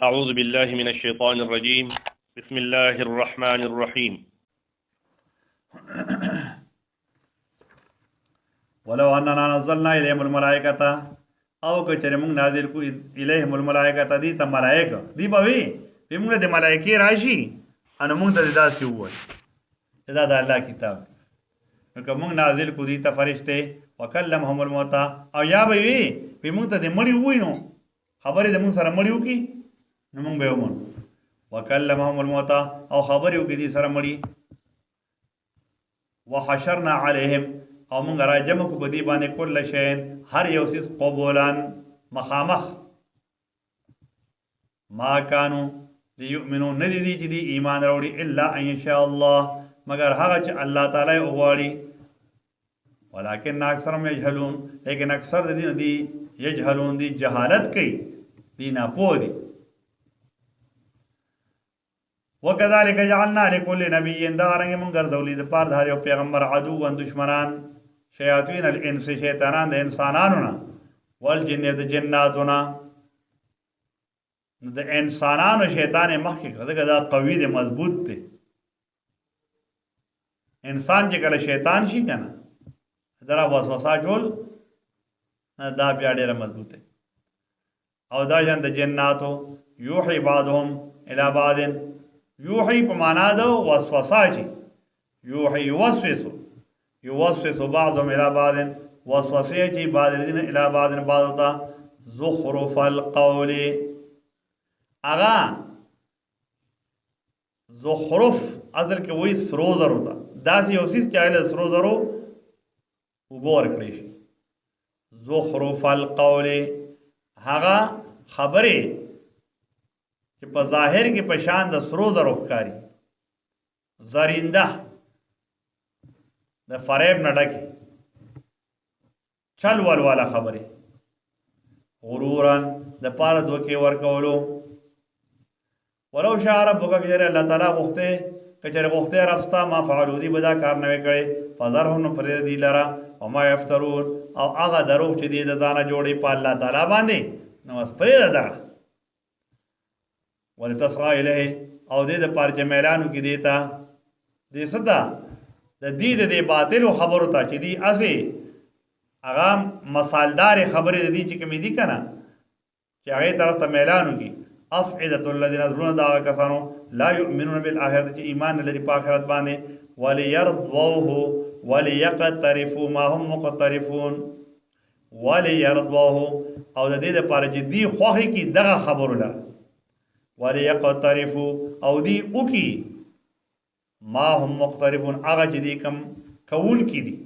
أعوذ بالله من الشيطان الرجيم بسم الله الرحمن الرحيم ولو أننا نزلنا إليهم الملائكة أو كچرمون نازل کو إليهم الملائكة دي ته ملائکه دی بوي په موږ د ملائکه راشي ان موږ ته داسې وای دا د الله کتاب نو کوم نازل کو دي ته فرشته وکلمهم الموتى او یا به وي په موږ ته د مړي وای نو خبرې د موږ سره مړي وکي نو موږ به ومن وکلمهم الموتى او خبرې وکي دي سره مړي وحشرنا عليهم او موږ را جمع کو بدی باندې کل شین هر یو سیس قبولان مخامخ ما کانو دی یؤمنو ندی دی چې دی ایمان راوړي الا ان شاء الله مگر هغه چې الله تعالی وغواړي ولکن اکثرهم یجهلون لیکن اکثر د دین دی یجهلون دی جهالت کوي دی نه پوه دي وكذلك جعلنا لكل نبي دارنګ موږ ګرځولې د پاره د هر یو پیغمبر عدو و دشمنان شیاطین الانس شیطانان د انسانانو نه والجن د جناتونه د انسانانو شیطان مخکې کړه دا قوي دی مضبوط دی انسان چې کله شیطان شي کنه درا وسوسه جوړ دا بیا ډېر مضبوط دی او دا جن د جناتو یوحي بعضهم الى بعض یوحي په معنا د وسوسه چی یوحي یوسوس بعضهم الى بعض وسوسه چی بعض الذين الى بعض بعض زخرف القول اغا زخرف اصل کې وای سرو زرو تا داسې یو سیس چایله سرو زرو وبور کړی شي زخرف القول هغه خبره چې په ظاهر کې په شان د سرو زرو ښکاري زرینده د فریب نه ډکې چل ول والا خبره غرورن د پاره دوکې ورکولو ولو شاء ربک کجره الله تعالی غوښته کجره غوښته راستا ما فعلوا دی بدا کار نه وکړي فذرهم پر دی لرا او ما یفترون او هغه دروغ چې دی د ځانه جوړي په الله تعالی باندې نو اس پرې ده ولتصغى الیه او دې د پاره چې اعلانو کې دیتا دې صدا د دې د باطل خبرو ته چې دی اسه هغه مصالدار خبره دې چې کوم دي کنه چې هغه طرف ته اعلانو کې افعدة الذين يظنون دا کسانو لا يؤمنون بالآخرة چې ایمان لري په آخرت باندې وليرضوه وليقترفوا ما هم مقترفون وليرضوه او د دې لپاره چې دی خوخي کې دغه خبرو لره وليقترفوا او دی او کی ما هم مقترفون هغه چې دی کم کول کی دي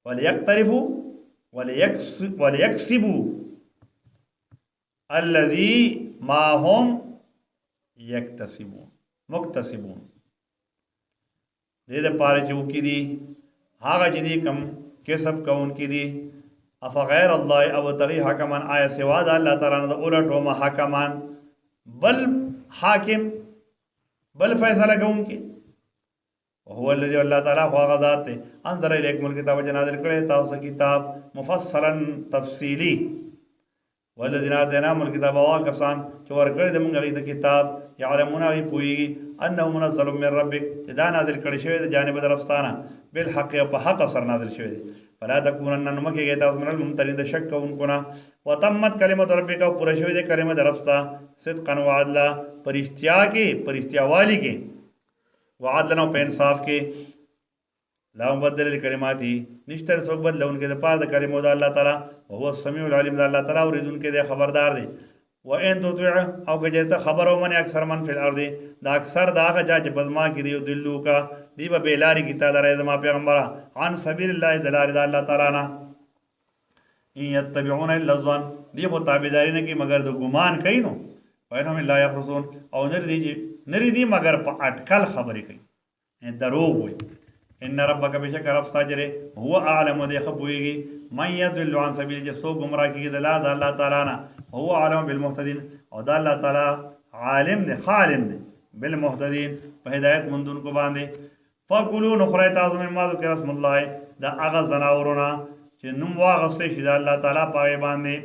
وليقترفوا وليكسبوا الذي ما هم يكتسبون مكتسبون دې د پاره چې وکي دي هغه چې دی کم کسب کون کی دي افغیر الله او تغي حکمان آیا سوا د الله تعالی نه اولټو محکمان بل حاکم بل فیصله کوونکی هو الذي الله تعالی هو غذات انزل الیکم الکتاب جنازل کړه تاسو کتاب مفصلا تفصیلی والذین آتیناهم الکتاب واکفسان چې ورکړي د موږ د کتاب یعلمون ای پوی انه منزل من ربک دا نازل کړي شوی د جانب درفستانه بالحق په حق سره نازل شوی فلا تکونن نمکه گیتا من الممترین د شک کوونکو نه وتمت کلمت ربک پوره شوی د کلمه درفستا صدقا وعدلا پرشتیا کې پرشتیا والی کې وعدلا په انصاف کې لا مبدل الکلماتی نشتر څوک بدلونکي د پاره د کلمو د الله تعالی او هو السمیع العلیم د الله تعالی اوریدونکي د خبردار دی و ان تطيع او کجته خبرو من اکثر من فی الارض دا اکثر دا هغه چې بزما کې دی دلو کا دی به بیلاری کی تعالی رضا ما پیغمبر عن سبیل الله دلار د الله تعالی نه ان یتبعون الا الظن دی په تابعداري نه کې مگر د ګمان کوي نو وینهم لا یخرسون او نری دی مگر په اٹکل خبرې کوي دروغ وي ان ربک بشک رب ساجره هو اعلم دی خبويږي من يضل عن سبيل جسو گمراه کیږي د الله تعالی نه هو عالم بالمهتدين او د الله تعالی عالم دی خالم دی بالمهتدين په هدایت مندون کو باندې فقولوا نخرای تاسو مما ذکر اسم الله دا هغه زناورونه چې نوم واغسته شي د الله تعالی پای باندې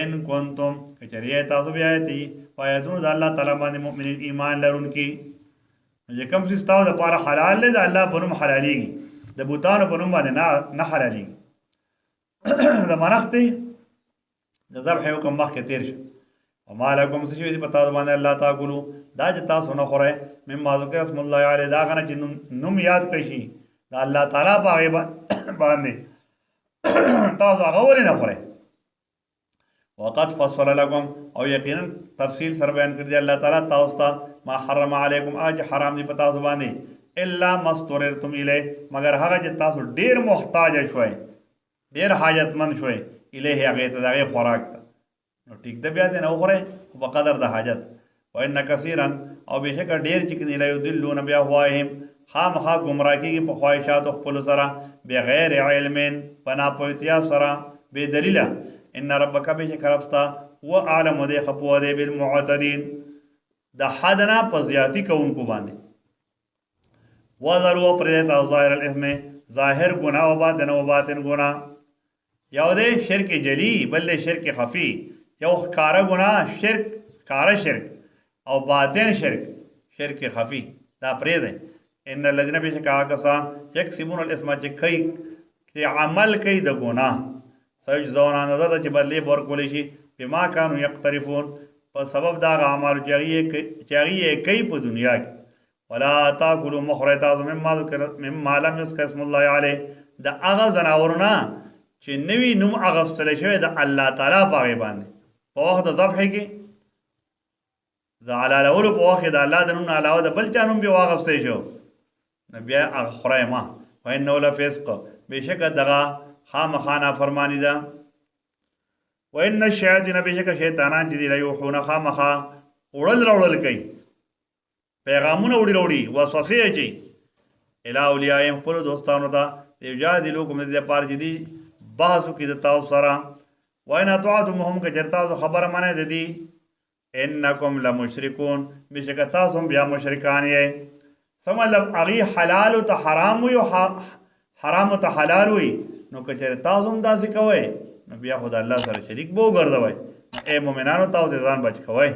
ان کنتم کچریه تاسو بیا ایتی پایتونو د الله تعالی باندې مؤمنین ایمان لرونکي چې کوم څه تاسو لپاره حلال دی د الله په نوم حلاليږي د بوتانو په نوم باندې نه حلاليږي د منښتې د ذبح حکم مخکې تیر شو وما لکم څه شوي دي په تاسو باندې الله تاکلو دا چې تاسو نه خورئ مما ذکر اسم الله علیه دا هغه نه چې نوم یاد کړی شي د الله تعالی په هغې باندې تاسو هغه ولې نه خورئ وقد فصل لكم او یقینا تفصیل سره بیان کړی دی الله تعالی تاسو ته ما حرم علیکم اج حرام دی په تاسو باندې الا مستوررتم الیه مگر هغه چې تاسو ډیر محتاج شوي ډیر حاجتمند شوي الیه هغه ته دغه خوراک ته نو ټیک ده بیا دې نه وخورئ خو په قدر د حاجت وان کثیرا او بېشکه ډېر چې کوي لا یضلون بأهوائهم خامخا ګمراه کېږي په خواهشاتو خپلو سره بغیر علم په ناپوهتیا سره بې دلیله ان ربک بېشکه رب ستا هو اعلم دی ښه پوه دی بالمعتدین د حد نه په زیاتي کوونکو باندې وذروا پرېږدئ تاسو ظاهر الاثم ظاهر ګناه و باطن ګناه یو دی شرک جلی بل دی شرک خفي یو ښکاره ګناه شرک ښکاره شرک او باطن شرک خفي دا پرېږدئ ان الذین بېشکه هغه کسان یکسبون الاثم چې عمل کوي د ګناه سیجزون نظر ده چې بدلې به ورکولی شي بما کانو یقترفون په سبب د هغه اعمالو چې هغې یې کوي په دنیا کې ولا تاکلوا مخورئ تاسو مما لم یذکر اسم الله علیه د هغه ځناورو نه چې نوي نوم اغوستلی شوی د الله تعالی په هغې باندې په وخت د ذبح کې د حلالولو په وخت کې د الله د نوم نه علاوه د بل چا نوم بیا واغوستی شو نو بیا هغه خورئ مه وانه لفسق بېشکه دغه خامخا نافرماني ده وان الشیاطین بېشکه شیطانان چې دي لیوحونه خامخا وړل راوړل کوي پیغامونه وړي راوړي وسوسې اچوي الی اولیاءهم خپلو دوستانو ته لیجادلوکم د دې دپاره چې دي بحث وکړي د تاسو سره وان اطعتموهم که چېرې تاسو خبره منئ د دې انکم لمشرکون بېشکه تاسو هم بیا مشرکان یې څه مطلب هغې حلالو ته حرام وي او حرامو ته حلال وي نو که چېرې تاسو هم داسې کوئ نو بیا خو د الله سره شریک به وګرځوئ ای مؤمنانو تاسو ځان بچ کوئ